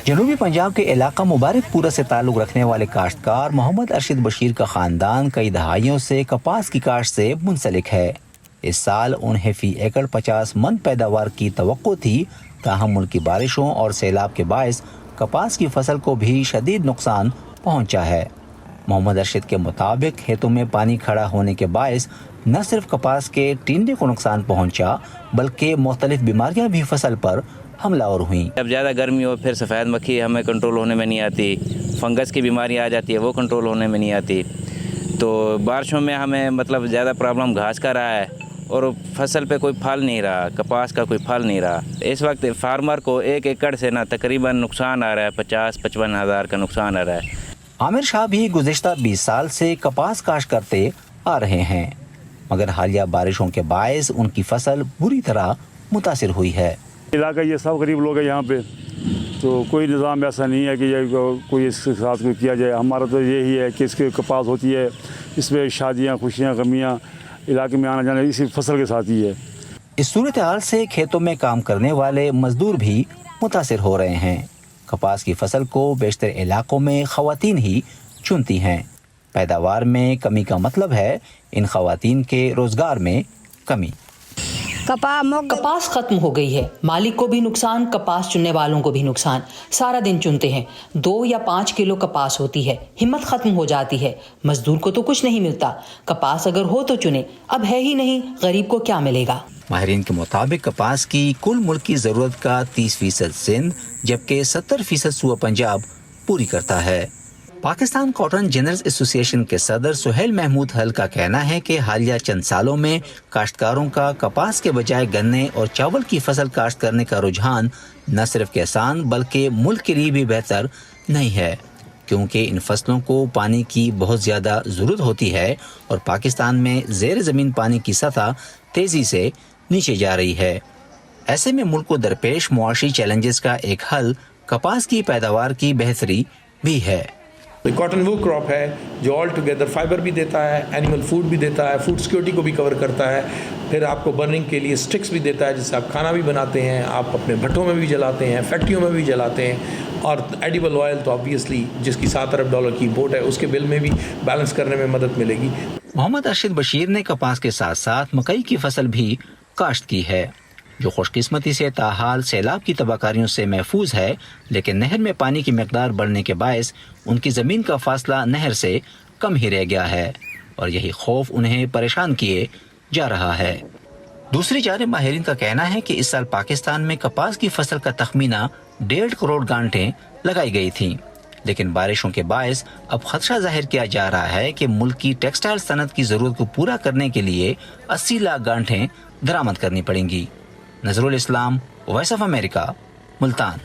جنوبی پنجاب کے علاقہ مبارک پورہ سے تعلق رکھنے والے کاشتکار محمد ارشد بشیر کا خاندان کئی دہائیوں سے کپاس کی کاشت سے منسلک ہے۔ اس سال انہیں فی ایکڑ 50 من پیداوار کی توقع تھی، تاہم ملکی بارشوں اور سیلاب کے باعث کپاس کی فصل کو بھی شدید نقصان پہنچا ہے۔ محمد ارشد کے مطابق کھیتوں میں پانی کھڑا ہونے کے باعث نہ صرف کپاس کے ٹینڈے کو نقصان پہنچا بلکہ مختلف بیماریاں بھی فصل پر حملہ آور ہوئیں۔ جب زیادہ گرمی ہو پھر سفید مکھی ہمیں کنٹرول ہونے میں نہیں آتی، فنگس کی بیماری آ جاتی ہے وہ کنٹرول ہونے میں نہیں آتی، تو بارشوں میں ہمیں زیادہ پرابلم گھاس کا رہا ہے اور فصل پہ کوئی پھل نہیں رہا، کپاس کا کوئی پھل نہیں رہا۔ اس وقت فارمر کو 1 ایکڑ سے تقریباً نقصان آ رہا ہے، 50-55 ہزار کا نقصان آ رہا ہے۔ عامر شاہ بھی گزشتہ 20 سال سے کپاس کاشت کرتے آ رہے ہیں، مگر حالیہ بارشوں کے باعث ان کی فصل بری طرح متاثر ہوئی ہے۔ علاقہ یہ سب غریب لوگ ہیں یہاں پہ، تو کوئی نظام ایسا نہیں ہے کہ یہ کوئی اس کے ساتھ کیا جائے۔ ہمارا تو یہی ہے کہ اس کے کپاس ہوتی ہے، اس میں شادیاں خوشیاں غمیاں علاقے میں آنا جانا اسی فصل کے ساتھ ہی ہے۔ اس صورتحال سے کھیتوں میں کام کرنے والے مزدور بھی متاثر ہو رہے ہیں۔ کپاس کی فصل کو بیشتر علاقوں میں خواتین ہی چنتی ہیں۔ پیداوار میں کمی کا مطلب ہے ان خواتین کے روزگار میں کمی۔ کپاس ختم ہو گئی ہے، مالک کو بھی نقصان، کپاس چننے والوں کو بھی نقصان۔ سارا دن چنتے ہیں، 2 یا 5 کلو کپاس ہوتی ہے، ہمت ختم ہو جاتی ہے، مزدور کو تو کچھ نہیں ملتا۔ کپاس اگر ہو تو چنے، اب ہے ہی نہیں، غریب کو کیا ملے گا؟ ماہرین کے مطابق کپاس کی کل ملکی ضرورت کا 30% سندھ جبکہ 70% صوبہ پنجاب پوری کرتا ہے۔ پاکستان کاٹن جنرلز ایسوسی ایشن کے صدر سہیل محمود حل کا کہنا ہے کہ حالیہ چند سالوں میں کاشتکاروں کا کپاس کے بجائے گنے اور چاول کی فصل کاشت کرنے کا رجحان نہ صرف کسان بلکہ ملک کے لیے بھی بہتر نہیں ہے، کیونکہ ان فصلوں کو پانی کی بہت زیادہ ضرورت ہوتی ہے اور پاکستان میں زیر زمین پانی کی سطح تیزی سے نیچے جا رہی ہے۔ ایسے میں ملک کو درپیش معاشی چیلنجز کا ایک حل کپاس کی پیداوار کی بہتری بھی ہے۔ کاٹن وہ کراپ ہے جو آل ٹوگیدر فائبر بھی دیتا ہے، اینیمل فوڈ بھی دیتا ہے، فوڈ سیکورٹی کو بھی کور کرتا ہے، پھر آپ کو برننگ کے لیے سٹکس بھی دیتا ہے جس سے آپ کھانا بھی بناتے ہیں، آپ اپنے بھٹوں میں بھی جلاتے ہیں، فیکٹریوں میں بھی جلاتے ہیں، اور ایڈیبل آئل تو آبویسلی جس کی $7 ارب کی امپورٹ ہے اس کے بل میں بھی بیلنس کرنے میں مدد ملے گی۔ محمد ارشد بشیر نے کپاس کے ساتھ ساتھ مکئی کی فصل بھی کاشت کی ہے، جو خوش قسمتی سے تاحال سیلاب کی تباہ کاریوں سے محفوظ ہے، لیکن نہر میں پانی کی مقدار بڑھنے کے باعث ان کی زمین کا فاصلہ نہر سے کم ہی رہ گیا ہے اور یہی خوف انہیں پریشان کیے جا رہا ہے۔ دوسری جانب ماہرین کا کہنا ہے کہ اس سال پاکستان میں کپاس کی فصل کا تخمینہ 1.5 کروڑ گانٹھیں لگائی گئی تھیں، لیکن بارشوں کے باعث اب خدشہ ظاہر کیا جا رہا ہے کہ ملک کی ٹیکسٹائل صنعت کی ضرورت کو پورا کرنے کے لیے 80 لاکھ گانٹھیں درآمد کرنی پڑیں گی۔ نظر الاسلام، وائس آف امریکہ، ملتان۔